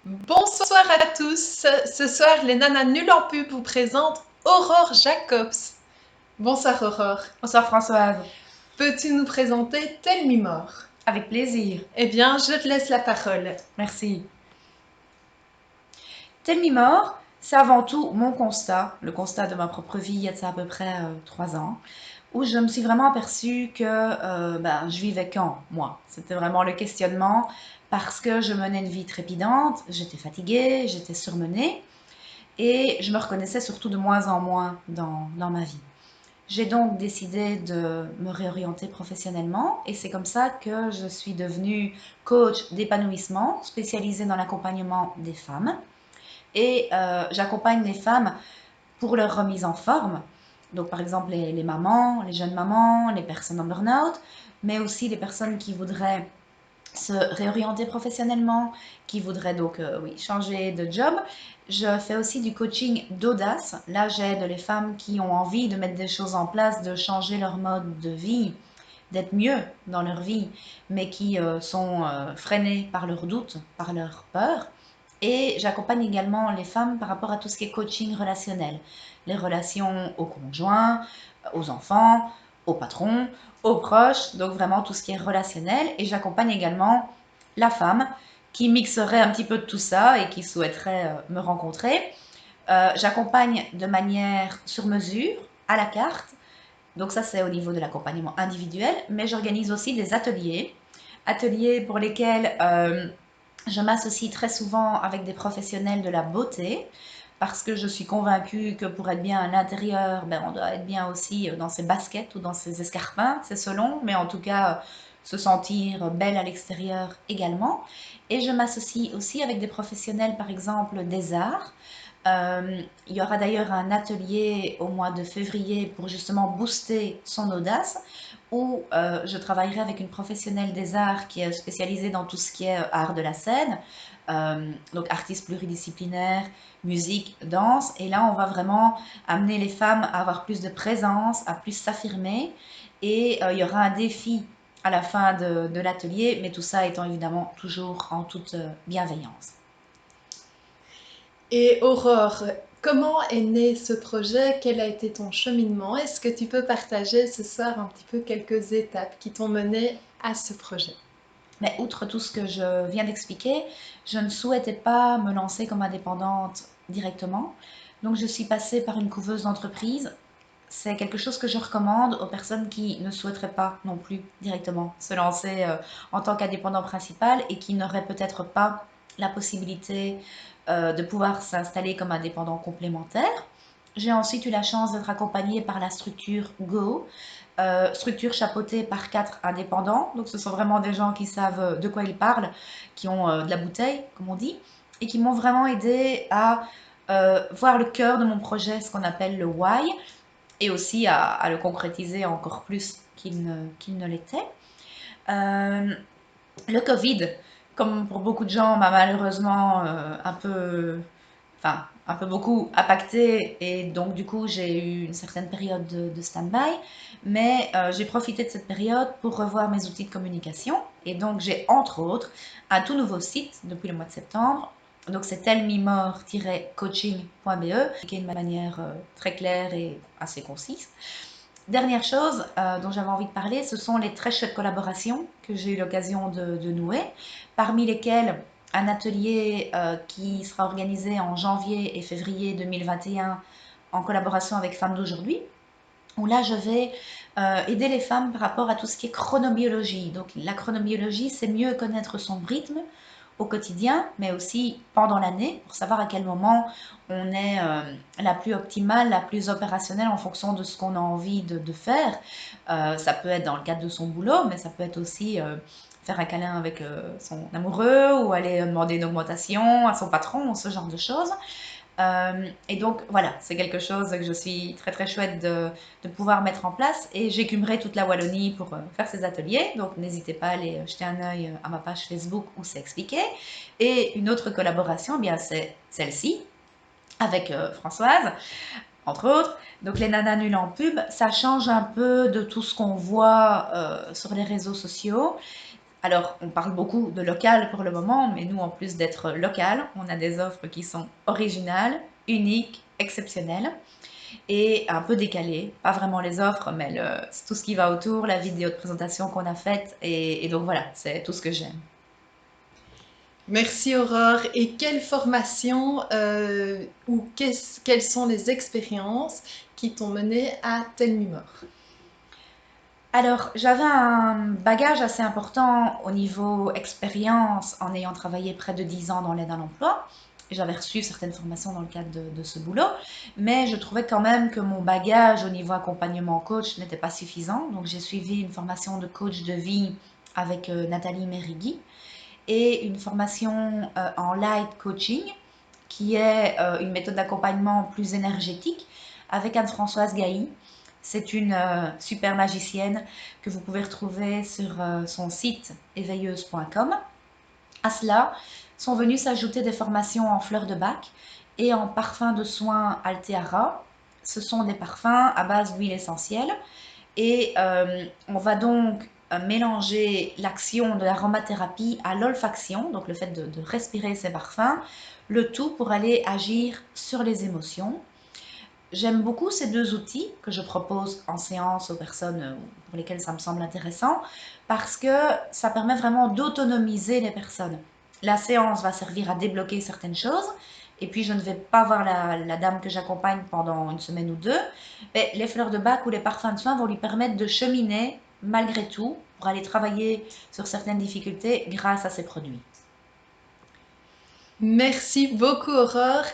Bonsoir à tous. Ce soir, les nanas nulles en pub vous présentent Aurore Jacobs. Bonsoir Aurore. Bonsoir Françoise, Peux-tu nous présenter Tell Me More? avec plaisir. Eh bien, je te laisse la parole. Merci. Tell Me More, c'est avant tout mon constat, le constat de ma propre vie il y a de ça à peu près 3 ans, où je me suis vraiment aperçue que je vivais quand, moi. C'était vraiment le questionnement parce que je menais une vie trépidante, j'étais fatiguée, j'étais surmenée et je me reconnaissais surtout de moins en moins dans ma vie. J'ai donc décidé de me réorienter professionnellement et c'est comme ça que je suis devenue coach d'épanouissement spécialisée dans l'accompagnement des femmes. Et j'accompagne les femmes pour leur remise en forme. Donc par exemple les mamans, les jeunes mamans, les personnes en burn-out, mais aussi les personnes qui voudraient se réorienter professionnellement, qui voudraient donc oui, changer de job. Je fais aussi du coaching d'audace. Là, j'aide les femmes qui ont envie de mettre des choses en place, de changer leur mode de vie, d'être mieux dans leur vie, mais qui sont freinées par leurs doutes, par leurs peurs. Et j'accompagne également les femmes par rapport à tout ce qui est coaching relationnel. Les relations aux conjoints, aux enfants, aux patrons, aux proches, donc vraiment tout ce qui est relationnel. Et j'accompagne également la femme qui mixerait un petit peu de tout ça et qui souhaiterait me rencontrer. J'accompagne de manière sur mesure, à la carte. Donc ça, c'est au niveau de l'accompagnement individuel, mais j'organise aussi des ateliers, ateliers pour lesquels je m'associe très souvent avec des professionnels de la beauté parce que je suis convaincue que pour être bien à l'intérieur, on doit être bien aussi dans ses baskets ou dans ses escarpins, c'est selon, mais en tout cas se sentir belle à l'extérieur également. Et je m'associe aussi avec des professionnels, par exemple, des arts. Il y aura d'ailleurs un atelier au mois de février pour justement booster son audace, où je travaillerai avec une professionnelle des arts qui est spécialisée dans tout ce qui est art de la scène, donc artiste pluridisciplinaire, musique, danse. Et là, on va vraiment amener les femmes à avoir plus de présence, à plus s'affirmer. Et il y aura un défi à la fin de l'atelier, mais tout ça étant évidemment toujours en toute bienveillance. Et Aurore, comment est né ce projet? Quel a été ton cheminement? Est-ce que tu peux partager ce soir un petit peu quelques étapes qui t'ont mené à ce projet? Mais outre tout ce que je viens d'expliquer, je ne souhaitais pas me lancer comme indépendante directement. Donc je suis passée par une couveuse d'entreprise. C'est quelque chose que je recommande aux personnes qui ne souhaiteraient pas non plus directement se lancer en tant qu'indépendant principal et qui n'auraient peut-être pas la possibilité de pouvoir s'installer comme indépendant complémentaire. J'ai ensuite eu la chance d'être accompagnée par la structure Go, structure chapeautée par 4 indépendants. Donc ce sont vraiment des gens qui savent de quoi ils parlent, qui ont de la bouteille, comme on dit, et qui m'ont vraiment aidé à voir le cœur de mon projet, ce qu'on appelle le why, et aussi à le concrétiser encore plus qu'il ne l'était. Euh, le Covid, comme pour beaucoup de gens, m'a malheureusement un peu beaucoup impacté et donc du coup j'ai eu une certaine période de stand-by, mais j'ai profité de cette période pour revoir mes outils de communication et donc j'ai entre autres un tout nouveau site depuis le mois de septembre. Donc c'est telmemore-coaching.be qui est une manière très claire et assez concise. Dernière chose dont j'avais envie de parler, ce sont les très chouettes collaborations que j'ai eu l'occasion de nouer, parmi lesquelles un atelier qui sera organisé en janvier et février 2021 en collaboration avec Femmes d'aujourd'hui, où là je vais aider les femmes par rapport à tout ce qui est chronobiologie. Donc la chronobiologie, c'est mieux connaître son rythme au quotidien, mais aussi pendant l'année, pour savoir à quel moment on est la plus optimale, la plus opérationnelle en fonction de ce qu'on a envie de faire. Ça peut être dans le cadre de son boulot, mais ça peut être aussi faire un câlin avec son amoureux ou aller demander une augmentation à son patron, ce genre de choses. Et donc voilà, c'est quelque chose que je suis très très chouette de pouvoir mettre en place et j'écumerai toute la Wallonie pour faire ces ateliers. Donc n'hésitez pas à aller jeter un œil à ma page Facebook où c'est expliqué. Et une autre collaboration, eh bien c'est celle-ci avec Françoise, entre autres. Donc les nanas nulles en pub, ça change un peu de tout ce qu'on voit sur les réseaux sociaux. Alors, on parle beaucoup de local pour le moment, mais nous, en plus d'être local, on a des offres qui sont originales, uniques, exceptionnelles et un peu décalées. Pas vraiment les offres, mais tout ce qui va autour, la vidéo de présentation qu'on a faite. Et donc voilà, c'est tout ce que j'aime. Merci Aurore. Et quelle formation ou quelles sont les expériences qui t'ont mené à Telmimor? Alors, j'avais un bagage assez important au niveau expérience en ayant travaillé près de 10 ans dans l'aide à l'emploi. J'avais reçu certaines formations dans le cadre de ce boulot, mais je trouvais quand même que mon bagage au niveau accompagnement coach n'était pas suffisant. Donc, j'ai suivi une formation de coach de vie avec Nathalie Merigui et une formation en light coaching, qui est une méthode d'accompagnement plus énergétique avec Anne-Françoise Gailly. C'est une super magicienne que vous pouvez retrouver sur son site éveilleuse.com. À cela sont venues s'ajouter des formations en fleurs de bac et en parfums de soins Alteara. Ce sont des parfums à base d'huile essentielle et on va donc mélanger l'action de l'aromathérapie à l'olfaction, donc le fait de respirer ces parfums, le tout pour aller agir sur les émotions. J'aime beaucoup ces deux outils que je propose en séance aux personnes pour lesquelles ça me semble intéressant parce que ça permet vraiment d'autonomiser les personnes. La séance va servir à débloquer certaines choses et puis je ne vais pas voir la dame que j'accompagne pendant une semaine ou deux. Mais les fleurs de bac ou les parfums de soins vont lui permettre de cheminer malgré tout pour aller travailler sur certaines difficultés grâce à ces produits. Merci beaucoup Aurore.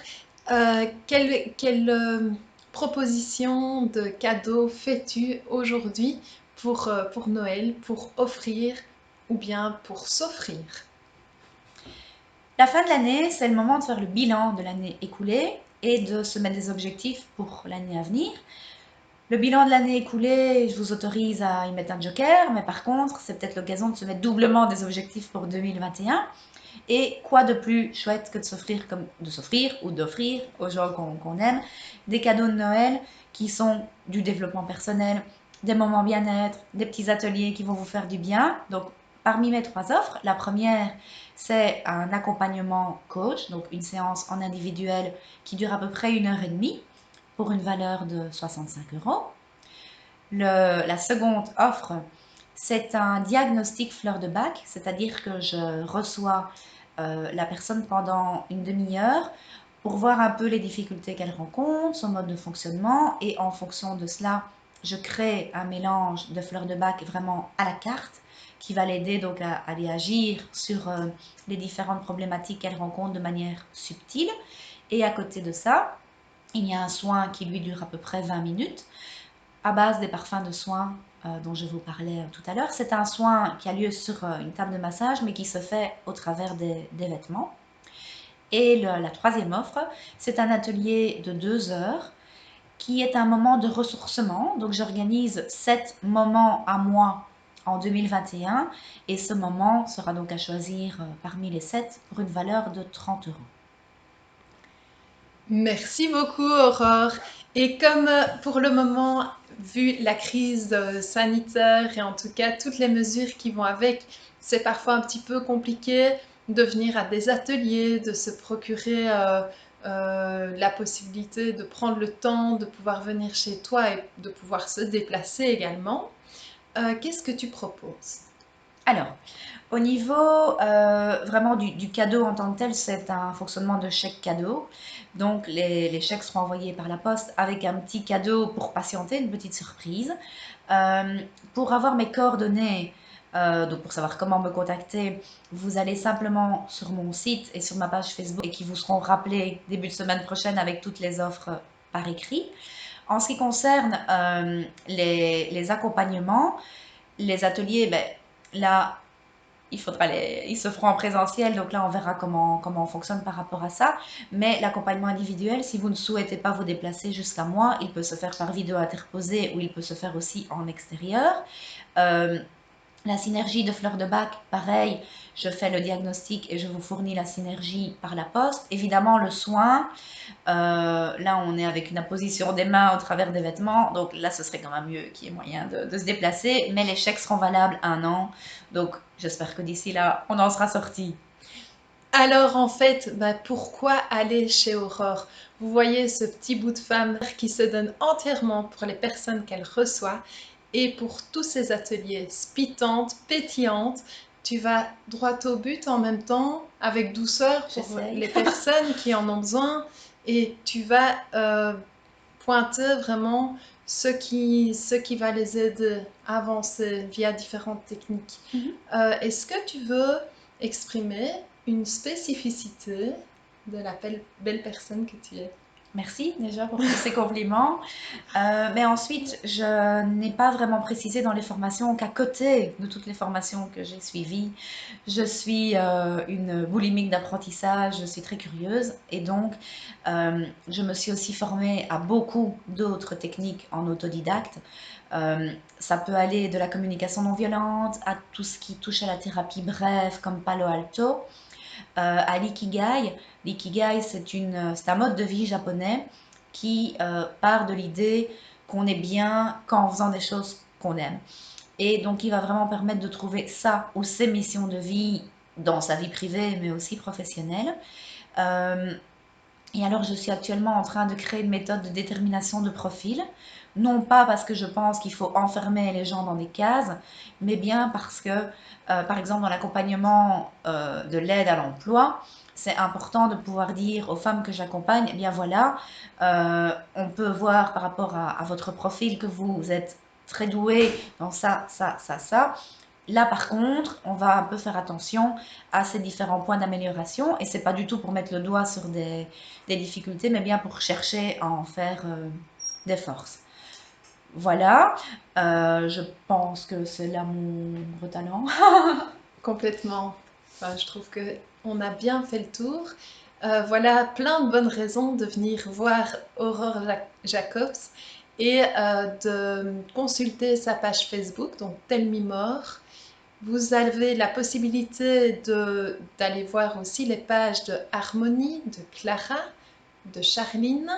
Quelle proposition de cadeau fais-tu aujourd'hui pour Noël, pour offrir ou bien pour s'offrir? La fin de l'année, c'est le moment de faire le bilan de l'année écoulée et de se mettre des objectifs pour l'année à venir. Le bilan de l'année écoulée, je vous autorise à y mettre un joker, mais par contre, c'est peut-être l'occasion de se mettre doublement des objectifs pour 2021. Et quoi de plus chouette que de s'offrir ou d'offrir aux gens qu'on aime des cadeaux de Noël qui sont du développement personnel, des moments bien-être, des petits ateliers qui vont vous faire du bien. Donc, parmi mes trois offres, la première, c'est un accompagnement coach, donc une séance en individuel qui dure à peu près 1 heure et demie pour une valeur de 65 euros. La seconde offre, c'est un diagnostic fleur de bac, c'est-à-dire que je reçois la personne pendant une demi-heure pour voir un peu les difficultés qu'elle rencontre, son mode de fonctionnement, et en fonction de cela, je crée un mélange de fleurs de bac vraiment à la carte qui va l'aider donc à aller agir sur les différentes problématiques qu'elle rencontre de manière subtile. Et à côté de ça, il y a un soin qui lui dure à peu près 20 minutes à base des parfums de soins dont je vous parlais tout à l'heure. C'est un soin qui a lieu sur une table de massage, mais qui se fait au travers des vêtements. Et la troisième offre, c'est un atelier de 2 heures qui est un moment de ressourcement. Donc j'organise 7 moments à moi en 2021 et ce moment sera donc à choisir parmi les 7 pour une valeur de 30 euros. Merci beaucoup Aurore. Et comme pour le moment, vu la crise sanitaire et en tout cas toutes les mesures qui vont avec, c'est parfois un petit peu compliqué de venir à des ateliers, de se procurer la possibilité de prendre le temps de pouvoir venir chez toi et de pouvoir se déplacer également. Qu'est-ce que tu proposes? Alors, au niveau vraiment du cadeau en tant que tel, c'est un fonctionnement de chèque cadeau. Donc, les chèques seront envoyés par la poste avec un petit cadeau pour patienter, une petite surprise. Euh, pour avoir mes coordonnées, donc pour savoir comment me contacter, vous allez simplement sur mon site et sur ma page Facebook et qui vous seront rappelés début de semaine prochaine avec toutes les offres par écrit. En ce qui concerne les accompagnements, les ateliers, ben, là, ils se feront en présentiel, donc là, on verra comment on fonctionne par rapport à ça. Mais l'accompagnement individuel, si vous ne souhaitez pas vous déplacer jusqu'à moi, il peut se faire par vidéo interposée ou il peut se faire aussi en extérieur. Euh, La synergie de fleurs de bac, pareil, je fais le diagnostic et je vous fournis la synergie par la poste. Évidemment, le soin, là, on est avec une apposition des mains au travers des vêtements, donc là, ce serait quand même mieux qu'il y ait moyen de se déplacer, mais les chèques seront valables 1 an, donc j'espère que d'ici là, on en sera sorti. Alors en fait, bah, pourquoi aller chez Aurore? Vous voyez ce petit bout de femme qui se donne entièrement pour les personnes qu'elle reçoit et pour tous ces ateliers spitantes, pétillantes. Tu vas droit au but en même temps, avec douceur pour J'essaye. les personnes qui en ont besoin et tu vas pointer vraiment ce qui va les aider à avancer via différentes techniques. Mhm. Est-ce que tu veux exprimer une spécificité de la belle personne que tu es? Merci déjà pour tous ces compliments. Mais ensuite, je n'ai pas vraiment précisé dans les formations qu'à côté de toutes les formations que j'ai suivies, je suis une boulimique d'apprentissage, je suis très curieuse et donc je me suis aussi formée à beaucoup d'autres techniques en autodidacte. Ça peut aller de la communication non violente à tout ce qui touche à la thérapie brève comme Palo Alto, à l'ikigai. L'ikigai, c'est un mode de vie japonais qui part de l'idée qu'on est bien qu'en faisant des choses qu'on aime. Et donc, il va vraiment permettre de trouver ça ou ses missions de vie dans sa vie privée, mais aussi professionnelle. Euh, et alors, je suis actuellement en train de créer une méthode de détermination de profil. Non pas parce que je pense qu'il faut enfermer les gens dans des cases, mais bien parce que, par exemple, dans l'accompagnement de l'aide à l'emploi, c'est important de pouvoir dire aux femmes que j'accompagne, eh bien voilà, on peut voir par rapport à votre profil que vous êtes très doué dans ça, ça, ça, ça. Là, par contre, on va un peu faire attention à ces différents points d'amélioration et c'est pas du tout pour mettre le doigt sur des difficultés, mais bien pour chercher à en faire des forces. Voilà, je pense que c'est là mon gros talent. Complètement. Enfin, je trouve que on a bien fait le tour. Voilà plein de bonnes raisons de venir voir Aurore Jacobs et de consulter sa page Facebook, donc Tell Me More. Vous avez la possibilité d'aller voir aussi les pages de Harmonie, de Clara, de Charline.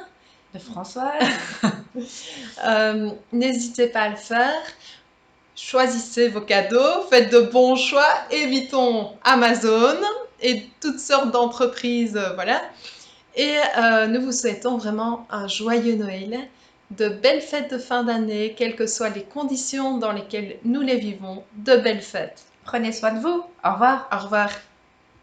De Françoise. N'hésitez pas à le faire. Choisissez vos cadeaux, faites de bons choix, évitons Amazon et toutes sortes d'entreprises, voilà. Et nous vous souhaitons vraiment un joyeux Noël, de belles fêtes de fin d'année, quelles que soient les conditions dans lesquelles nous les vivons, de belles fêtes. Prenez soin de vous. Au revoir. Au revoir.